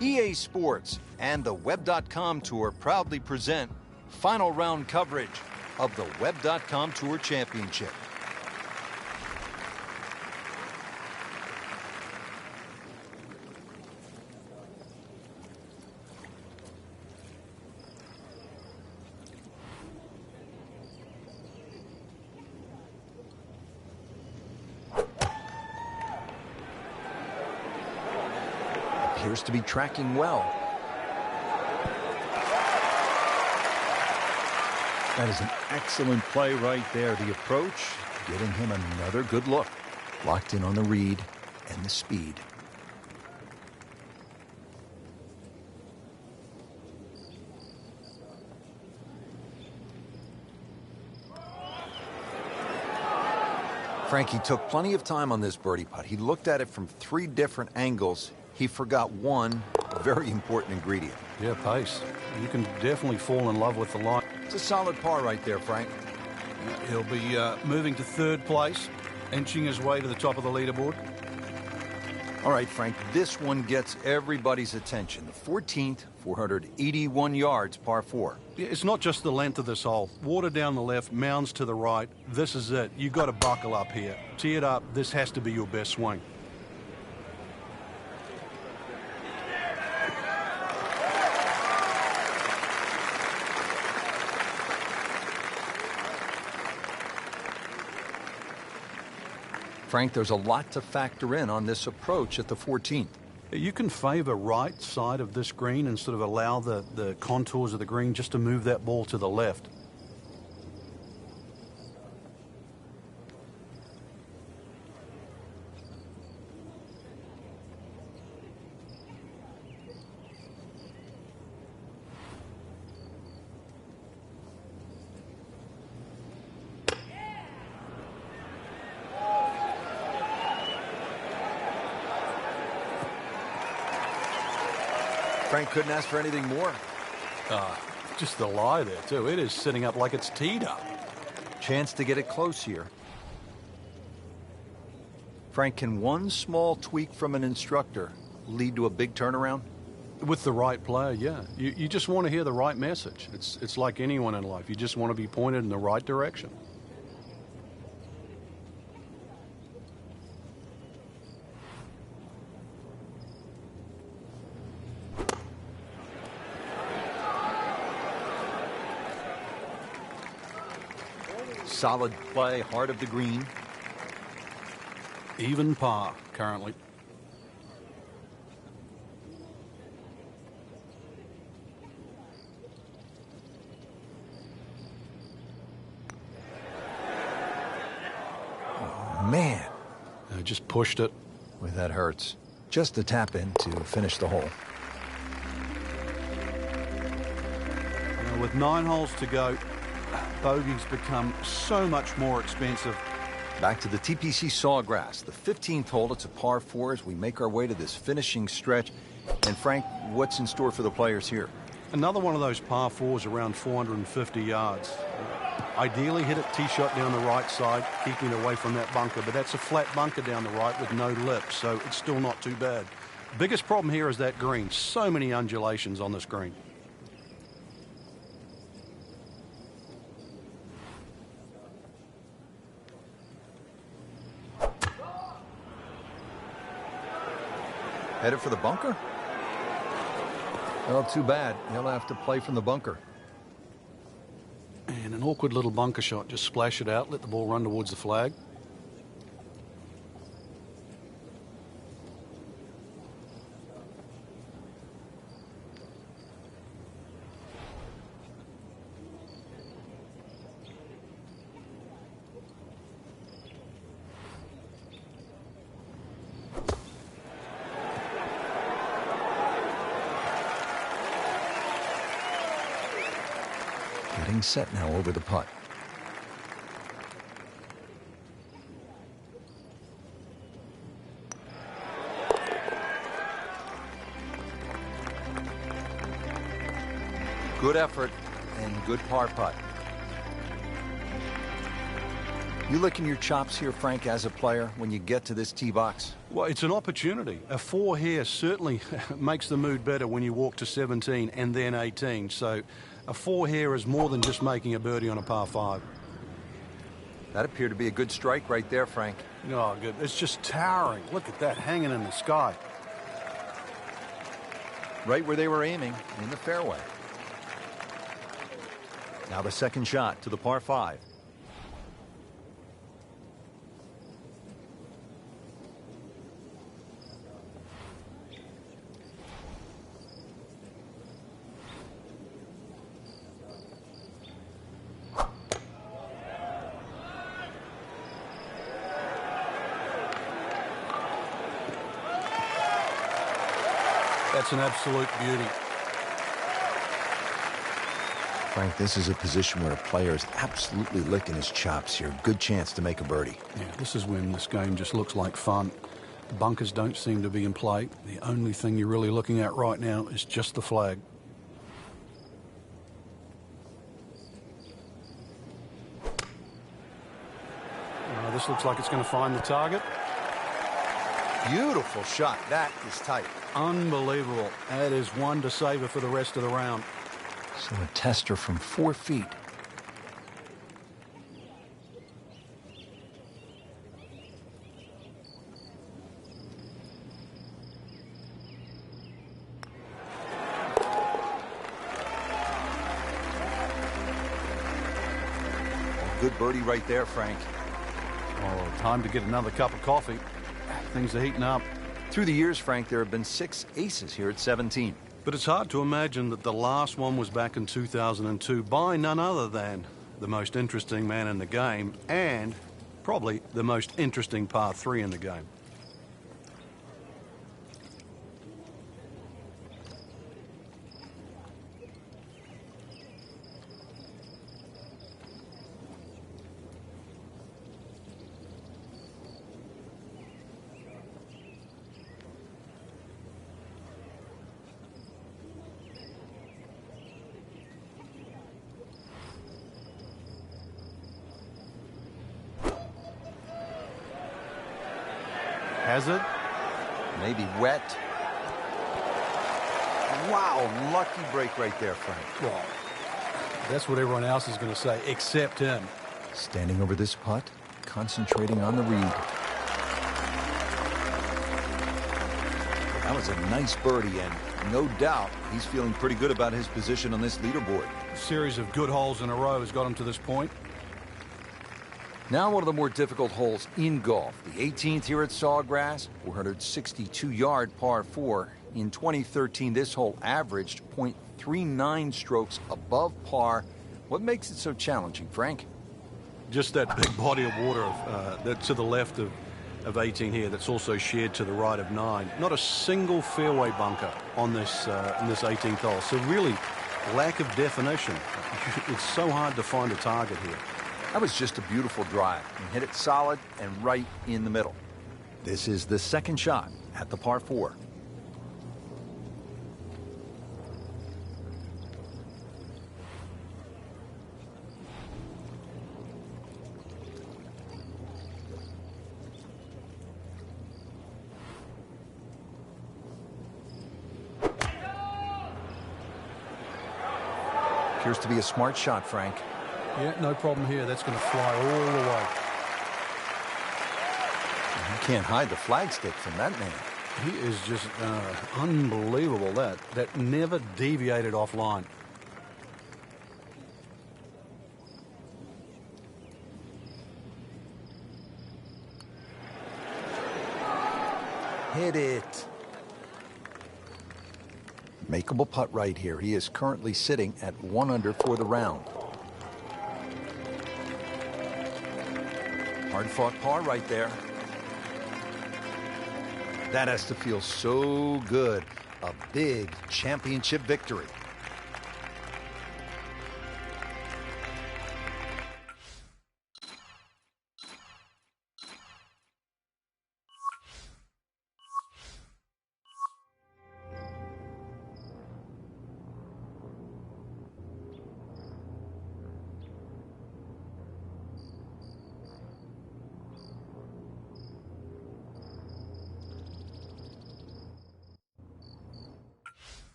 EA Sports and the Web.com Tour proudly present final round coverage of the Web.com Tour Championship. Appears to be tracking well. That is an excellent play right there. The approach, getting him another good look. Locked in on the read and the speed. Frankie took plenty of time on this birdie putt. He looked at it from 3 different angles. He forgot one very important ingredient. Yeah, pace. You can definitely fall in love with the line. It's a solid par right there, Frank. He'll be moving to 3rd place, inching his way to the top of the leaderboard. All right, Frank, this one gets everybody's attention. The 14th, 481 yards, par 4. Yeah, it's not just the length of this hole. Water down the left, mounds to the right. This is it. You got to buckle up here. Tee it up. This has to be your best swing. Frank, there's a lot to factor in on this approach at the 14th. You can favor right side of this green and sort of allow the contours of the green just to move that ball to the left. Frank couldn't ask for anything more. Just the lie there, too. It is sitting up like it's teed up. Chance to get it close here. Frank, can one small tweak from an instructor lead to a big turnaround? With the right player, yeah. You just want to hear the right message. It's like anyone in life. You just want to be pointed in the right direction. Solid play, heart of the green. Even par, currently. Oh, man. I just pushed it. Boy, that hurts. Just a tap in to finish the hole. With 9 holes to go, bogeys become so much more expensive. Back to the TPC Sawgrass, the 15th hole. It's a par 4 as we make our way to this finishing stretch. And Frank, what's in store for the players here? Another one of those par 4s around 450 yards. Ideally hit it tee shot down the right side, keeping it away from that bunker, but that's a flat bunker down the right with no lip, so it's still not too bad. Biggest problem here is that green. So many undulations on this green. Headed for the bunker? Well, too bad. He'll have to play from the bunker. And an awkward little bunker shot. Just splash it out, let the ball run towards the flag. Getting set now over the putt. Good effort and good par putt. You licking your chops here, Frank, as a player, when you get to this tee box? Well, it's an opportunity. A 4 here certainly makes the mood better when you walk to 17 and then 18. So a 4 here is more than just making a birdie on a par 5. That appeared to be a good strike right there, Frank. Oh, good. It's just towering. Look at that hanging in the sky. Right where they were aiming, in the fairway. Now the second shot to the par 5. That's an absolute beauty. Frank, this is a position where a player is absolutely licking his chops here. Good chance to make a birdie. Yeah, this is when this game just looks like fun. Bunkers don't seem to be in play. The only thing you're really looking at right now is just the flag. This looks like it's going to find the target. Beautiful shot. That is tight. Unbelievable. That is one to savor for the rest of the round. So a tester from 4 feet. Good birdie right there, Frank. Oh, time to get another cup of coffee. Things are heating up. Through the years, Frank, there have been 6 aces here at 17. But it's hard to imagine that the last one was back in 2002 by none other than the most interesting man in the game and probably the most interesting par 3 in the game. Has it? Maybe wet. Wow, lucky break right there, Frank. Well, that's what everyone else is going to say, except him. Standing over this putt, concentrating on the read. That was a nice birdie, and no doubt he's feeling pretty good about his position on this leaderboard. A series of good holes in a row has got him to this point. Now one of the more difficult holes in golf. The 18th here at Sawgrass, 462-yard par 4. In 2013, this hole averaged .39 strokes above par. What makes it so challenging, Frank? Just that big body of water that's to the left of 18 here that's also shared to the right of 9. Not a single fairway bunker on this in this 18th hole. So really, lack of definition. It's so hard to find a target here. That was just a beautiful drive. He hit it solid and right in the middle. This is the second shot at the par 4. Appears to be a smart shot, Frank. Yeah, no problem here. That's going to fly all the way. You can't hide the flagstick from that man. He is just unbelievable. That never deviated offline. Hit it. Makeable putt right here. He is currently sitting at 1 under for the round. Hard-fought par right there. That has to feel so good. A big championship victory.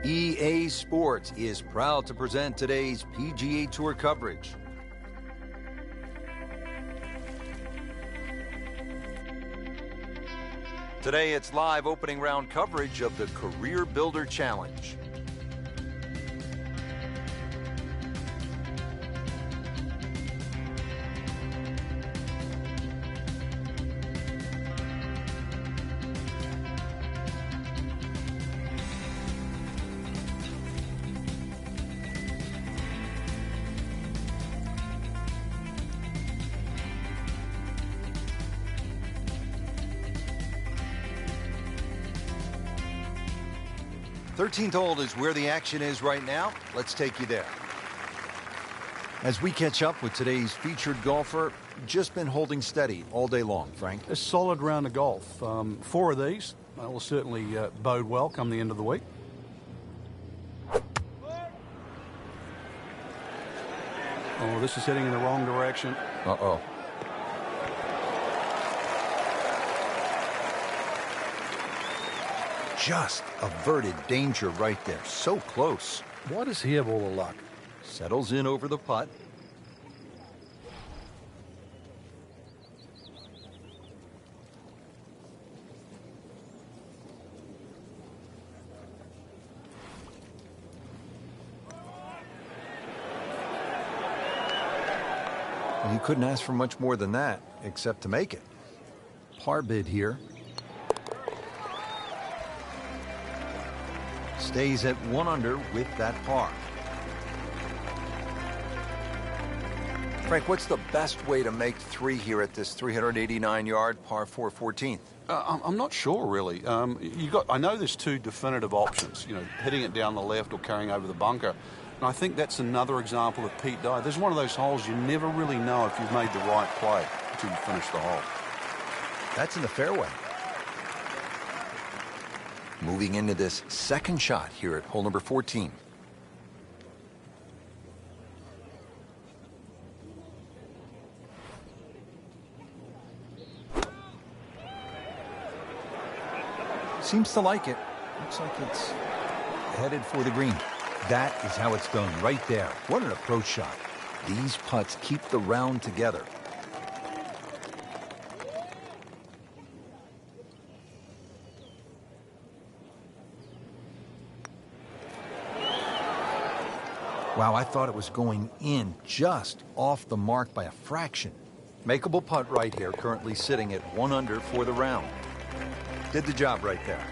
EA Sports is proud to present today's PGA Tour coverage. Today, it's live opening round coverage of the Career Builder Challenge. Thirteenth hole is where the action is right now. Let's take you there. As we catch up with today's featured golfer, just been holding steady all day long, Frank. A solid round of golf. 4 of these will certainly bode well come the end of the week. Oh, this is heading in the wrong direction. Uh-oh. Just averted danger right there. So close. Why does he have all the luck? Settles in over the putt. You couldn't ask for much more than that, except to make it. Par bid here. Stays at 1 under with that par. Frank, what's the best way to make 3 here at this 389-yard par 4 14th? I'm not sure, really. I know there's 2 definitive options, hitting it down the left or carrying over the bunker. And I think that's another example of Pete Dye. There's one of those holes you never really know if you've made the right play until you finish the hole. That's in the fairway. Moving into this second shot here at hole number 14. Seems to like it. Looks like it's headed for the green. That is how it's done right there. What an approach shot. These putts keep the round together. Wow, I thought it was going in just off the mark by a fraction. Makeable putt right here, currently sitting at 1 under for the round. Did the job right there.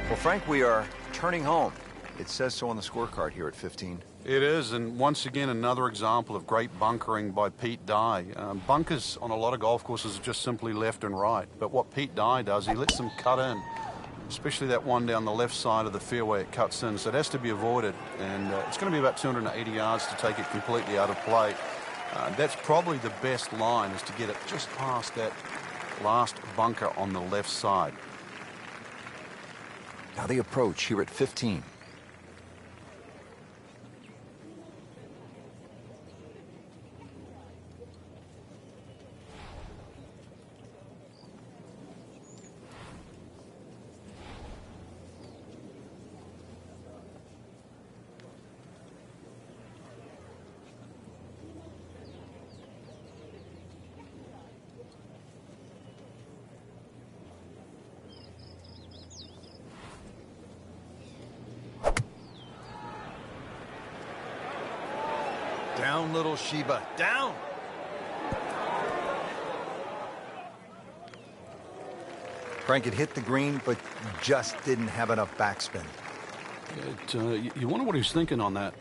Well, Frank, we are turning home. It says so on the scorecard here at 15. It is, and once again, another example of great bunkering by Pete Dye. Bunkers on a lot of golf courses are just simply left and right, but what Pete Dye does, he lets them cut in, especially that one down the left side of the fairway. It cuts in, so it has to be avoided, and it's going to be about 280 yards to take it completely out of play. That's probably the best line, is to get it just past that last bunker on the left side. Now the approach here at 15. Down, little Sheba, down. Frank, it hit the green, but just didn't have enough backspin. You wonder what he's thinking on that.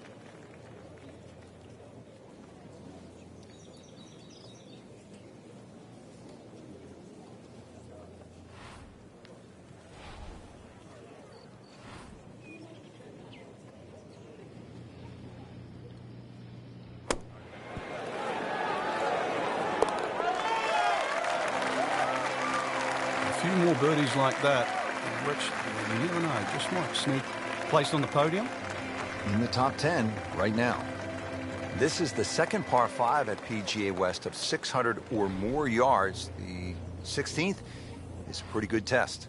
More birdies like that, which, you never know, just might sneak place on the podium. In the top 10 right now. This is the second par 5 at PGA West of 600 or more yards. The 16th is a pretty good test.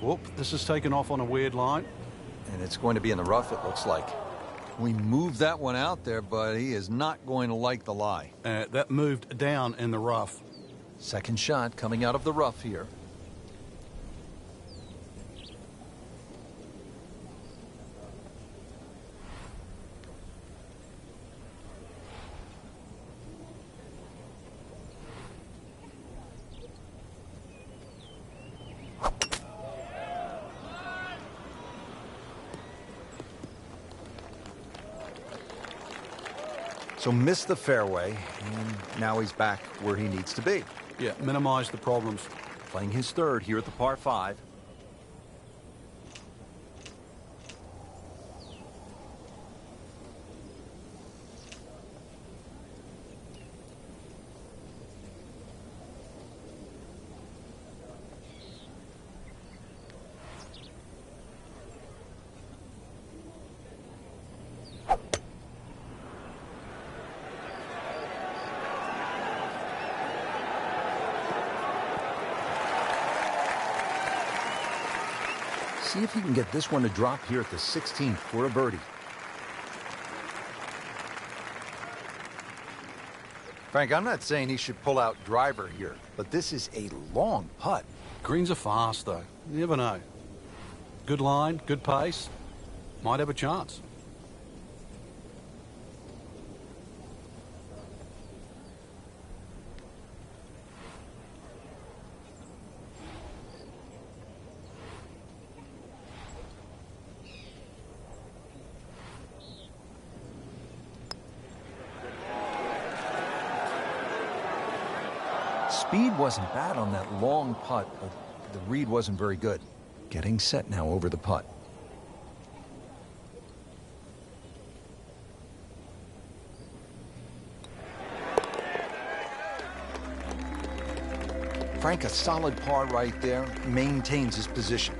Whoop, this is taken off on a weird line. And it's going to be in the rough, it looks like. We moved that one out there, but he is not going to like the lie. That moved down in the rough. Second shot coming out of the rough here. So missed the fairway, and now he's back where he needs to be. Yeah, minimize the problems. Playing his third here at the par 5. See if he can get this one to drop here at the 16th for a birdie. Frank, I'm not saying he should pull out driver here, but this is a long putt. Greens are fast, though. You never know. Good line, good pace. Might have a chance. Speed wasn't bad on that long putt, but the read wasn't very good. Getting set now over the putt. Frank, a solid par right there, maintains his position.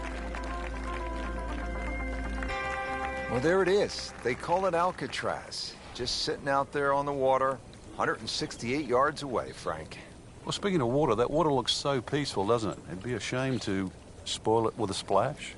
Well, there it is. They call it Alcatraz. Just sitting out there on the water, 168 yards away, Frank. Well, speaking of water, that water looks so peaceful, doesn't it? It'd be a shame to spoil it with a splash.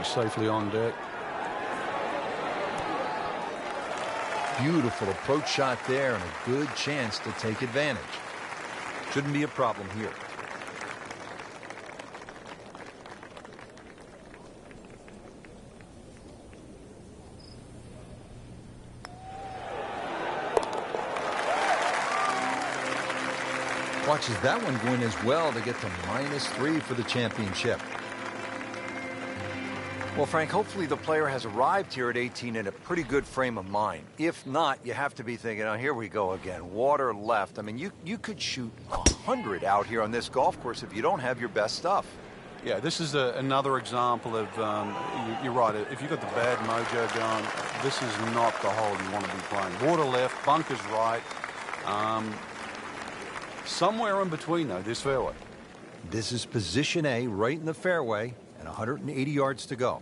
Safely on deck. Beautiful approach shot there and a good chance to take advantage. Shouldn't be a problem here. Watches that one go in as well to get to -3 for the championship. Well, Frank, hopefully the player has arrived here at 18 in a pretty good frame of mind. If not, you have to be thinking, oh, here we go again. Water left. I mean, you could shoot 100 out here on this golf course if you don't have your best stuff. Yeah, this is another example of, you're right, if you've got the bad mojo going, this is not the hole you want to be playing. Water left, bunkers right. Somewhere in between, though, this fairway. This is position A, right in the fairway. 180 yards to go.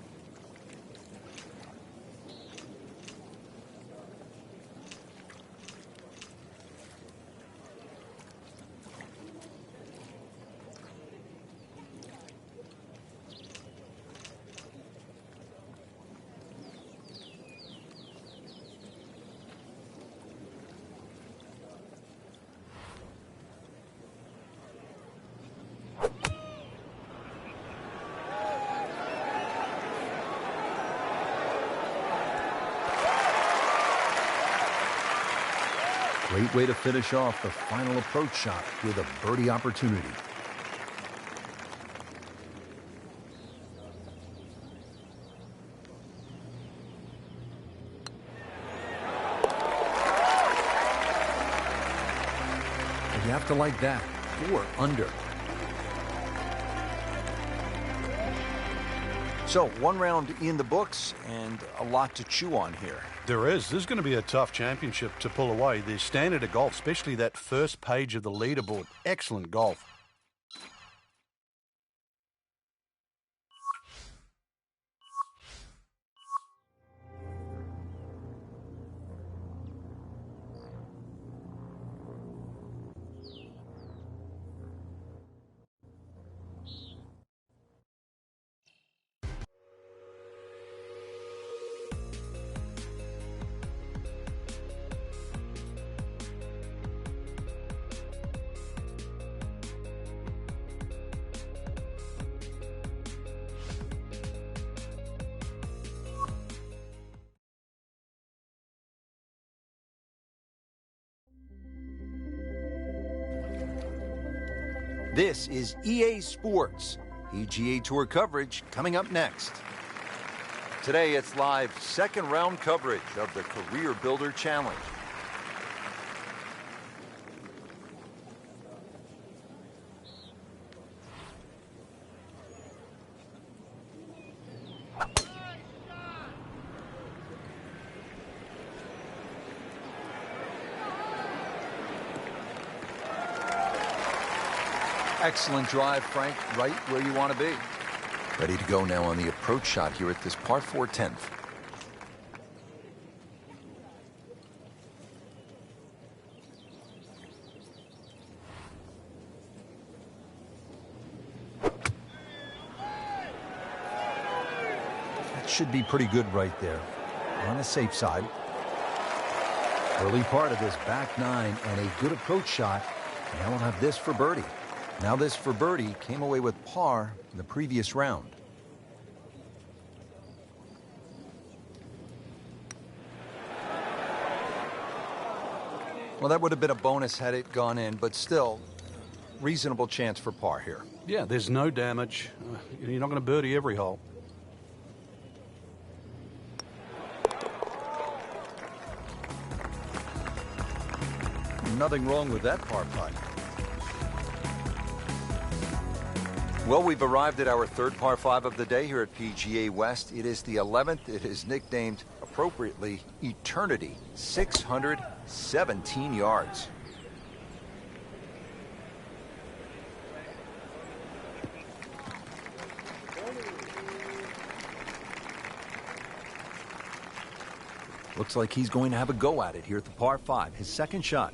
Great way to finish off the final approach shot with a birdie opportunity. have to like that. 4 under. So, 1 round in the books and a lot to chew on here. There is. This is going to be a tough championship to pull away. The standard of golf, especially that first page of the leaderboard. Excellent golf. This is EA Sports. PGA Tour coverage coming up next. Today it's live second round coverage of the Career Builder Challenge. Excellent drive, Frank, right where you want to be. Ready to go now on the approach shot here at this par 4 10th. That should be pretty good right there. On the safe side. Early part of this back 9 and a good approach shot. Now we'll have this for birdie. Now this for birdie, came away with par in the previous round. Well, that would have been a bonus had it gone in, but still, reasonable chance for par here. Yeah, there's no damage. You're not going to birdie every hole. Nothing wrong with that par putt. Well, we've arrived at our third par 5 of the day here at PGA West. It is the 11th. It is nicknamed, appropriately, Eternity. 617 yards. Looks like he's going to have a go at it here at the par 5. His second shot.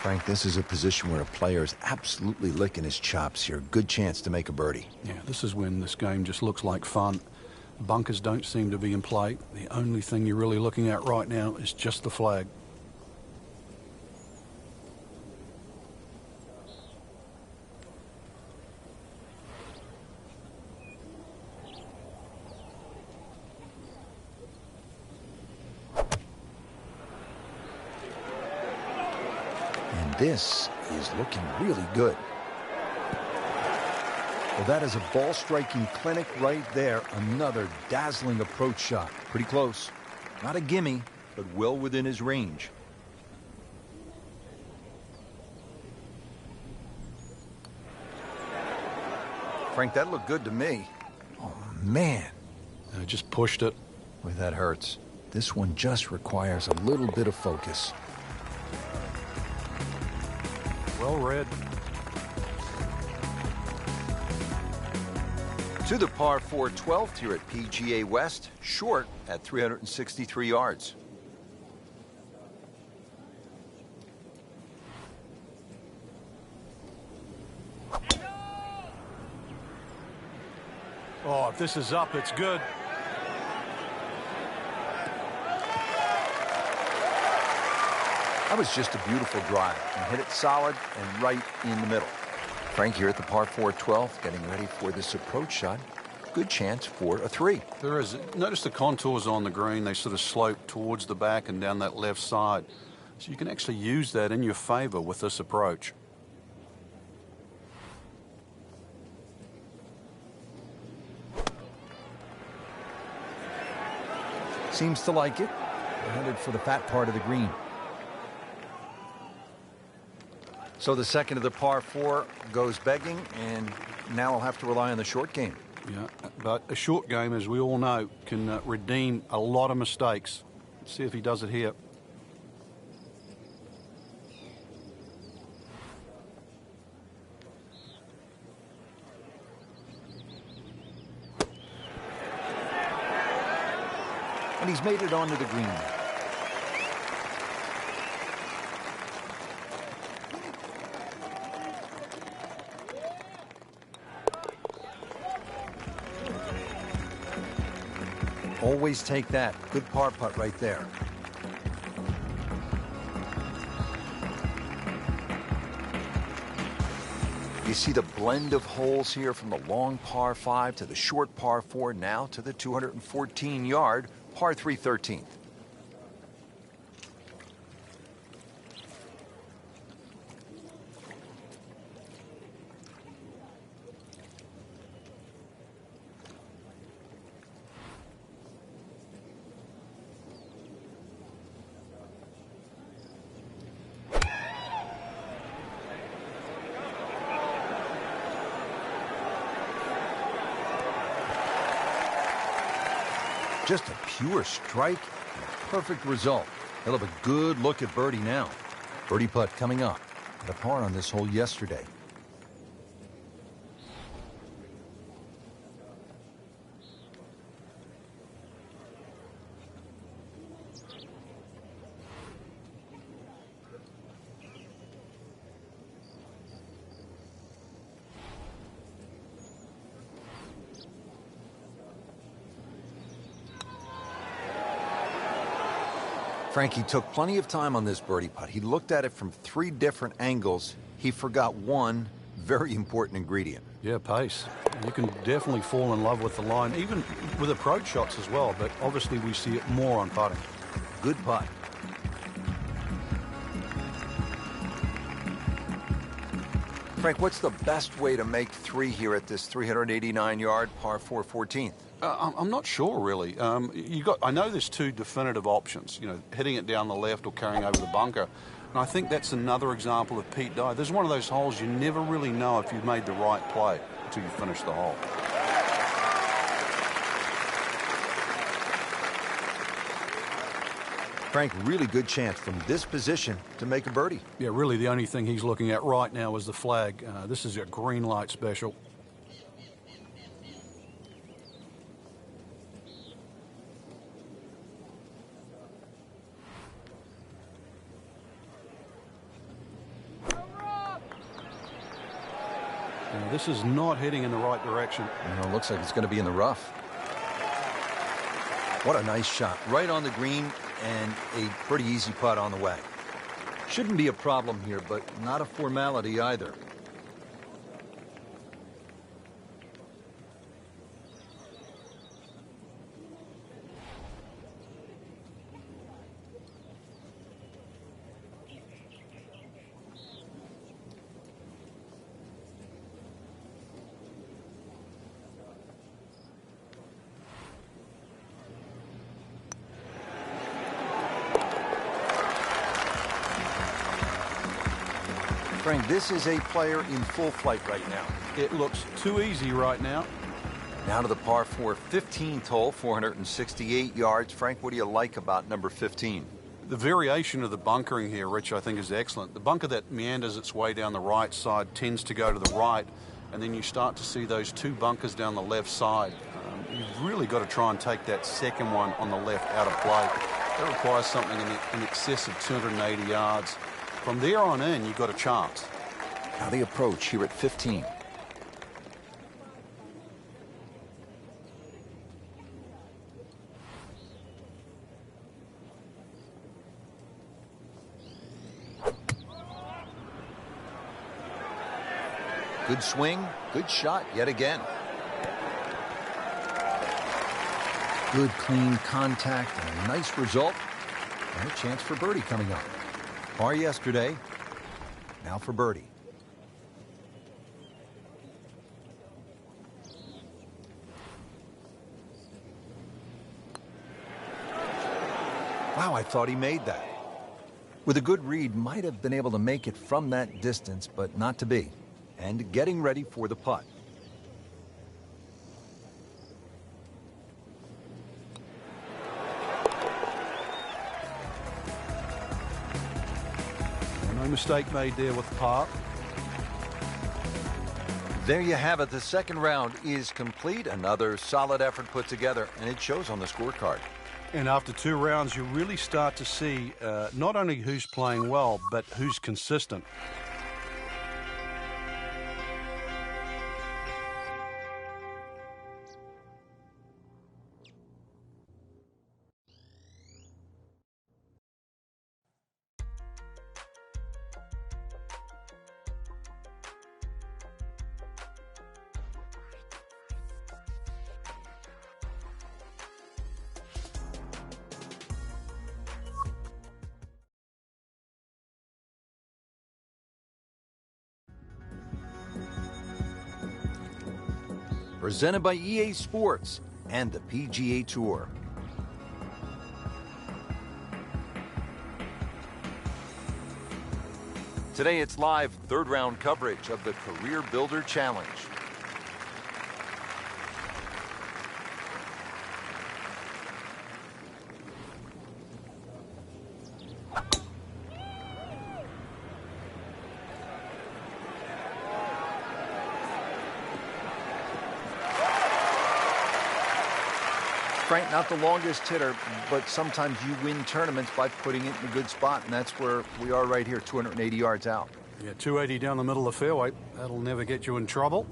Frank, this is a position where a player is absolutely licking his chops here. Good chance to make a birdie. Yeah, this is when this game just looks like fun. Bunkers don't seem to be in play. The only thing you're really looking at right now is just the flag. This is looking really good. Well, that is a ball striking clinic right there. Another dazzling approach shot. Pretty close. Not a gimme, but well within his range. Frank, that looked good to me. Oh, man. I just pushed it. Boy, that hurts. This one just requires a little bit of focus. Well read. To the par 4 12th here at PGA West, short at 363 yards. Oh, if this is up, it's good. That was just a beautiful drive. And hit it solid and right in the middle. Frank here at the par 4 12th, getting ready for this approach shot. Good chance for a 3. There is. Notice the contours on the green. They sort of slope towards the back and down that left side. So you can actually use that in your favor with this approach. Seems to like it. They're headed for the fat part of the green. So the second of the par 4 goes begging, and now I'll have to rely on the short game. Yeah, but a short game, as we all know, can redeem a lot of mistakes. Let's see if he does it here. And he's made it onto the green. Always take that. Good par putt right there. You see the blend of holes here from the long par 5 to the short par 4, now to the 214-yard par 3 13th. Just a pure strike and a perfect result. He'll have a good look at birdie now. Birdie putt coming up. Had a par on this hole yesterday. Frankie took plenty of time on this birdie putt. He looked at it from 3 different angles. He forgot one very important ingredient. Yeah, pace. You can definitely fall in love with the line, even with approach shots as well, but obviously we see it more on putting. Good putt. Frank, what's the best way to make 3 here at this 389-yard par 4 14th? I'm not sure, really. I know there's 2 definitive options, hitting it down the left or carrying over the bunker. And I think that's another example of Pete Dye. There's one of those holes you never really know if you've made the right play until you finish the hole. Frank, really good chance from this position to make a birdie. Yeah, really the only thing he's looking at right now is the flag. This is a green light special. This is not heading in the right direction. It looks like it's going to be in the rough. What a nice shot. Right on the green and a pretty easy putt on the way. Shouldn't be a problem here, but not a formality either. Frank, this is a player in full flight right now. It looks too easy right now. Now to the par 4 15th hole, 468 yards. Frank, what do you like about number 15? The variation of the bunkering here, Rich, I think is excellent. The bunker that meanders its way down the right side tends to go to the right, and then you start to see those 2 bunkers down the left side. You've really got to try and take that second one on the left out of play. That requires something in excess of 280 yards. From there on in, you've got a chance. Now the approach here at 15. Good swing, good shot yet again. Good clean contact and a nice result. And a chance for birdie coming up. Par yesterday. Now for birdie. Wow, I thought he made that. With a good read, might have been able to make it from that distance, but not to be. And getting ready for the putt. No mistake made there with par. There you have it. The second round is complete. Another solid effort put together, and it shows on the scorecard. And after 2 rounds, you really start to see not only who's playing well, but who's consistent. Presented by EA Sports and the PGA Tour. Today it's live third round coverage of the Career Builder Challenge. Frank, not the longest hitter, but sometimes you win tournaments by putting it in a good spot, and that's where we are right here, 280 yards out. Yeah, 280 down the middle of the fairway. That'll never get you in trouble.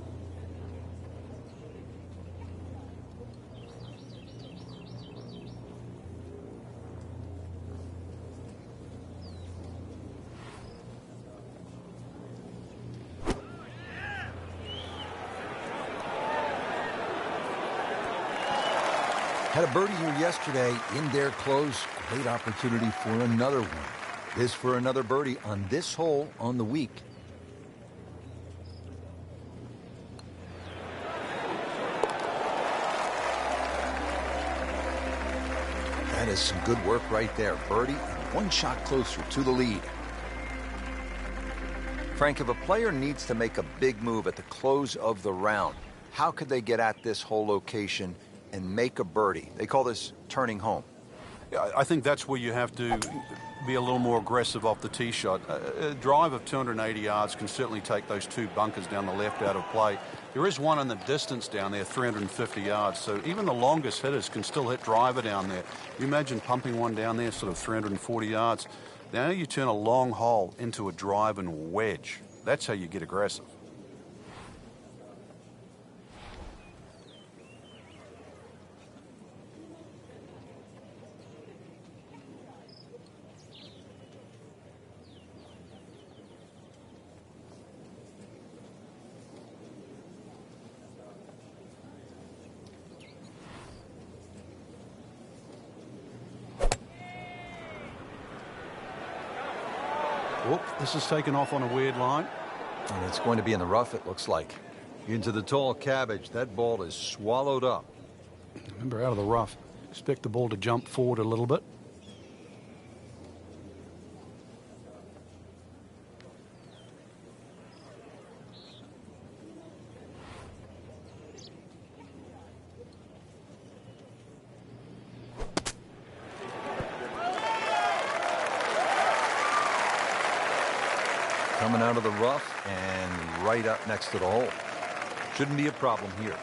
Had a birdie here yesterday in their close. Great opportunity for another one. This for another birdie on this hole on the week. That is some good work right there. Birdie and one shot closer to the lead. Frank, if a player needs to make a big move at the close of the round, how could they get at this hole location and make a birdie? They call this turning home. Yeah, I think that's where you have to be a little more aggressive off the tee shot. A drive of 280 yards can certainly take those 2 bunkers down the left out of play. There is one in the distance down there, 350 yards, so even the longest hitters can still hit driver down there. You imagine pumping one down there, sort of 340 yards. Now you turn a long hole into a drive and wedge. That's how you get aggressive. Whoop, this is taken off on a weird line. And it's going to be in the rough, it looks like. Into the tall cabbage. That ball is swallowed up. Remember, out of the rough. Expect the ball to jump forward a little bit. Coming out of the rough and right up next to the hole. Shouldn't be a problem here.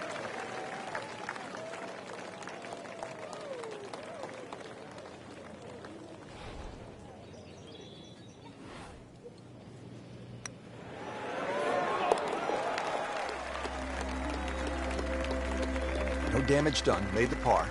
No damage done. Made the par.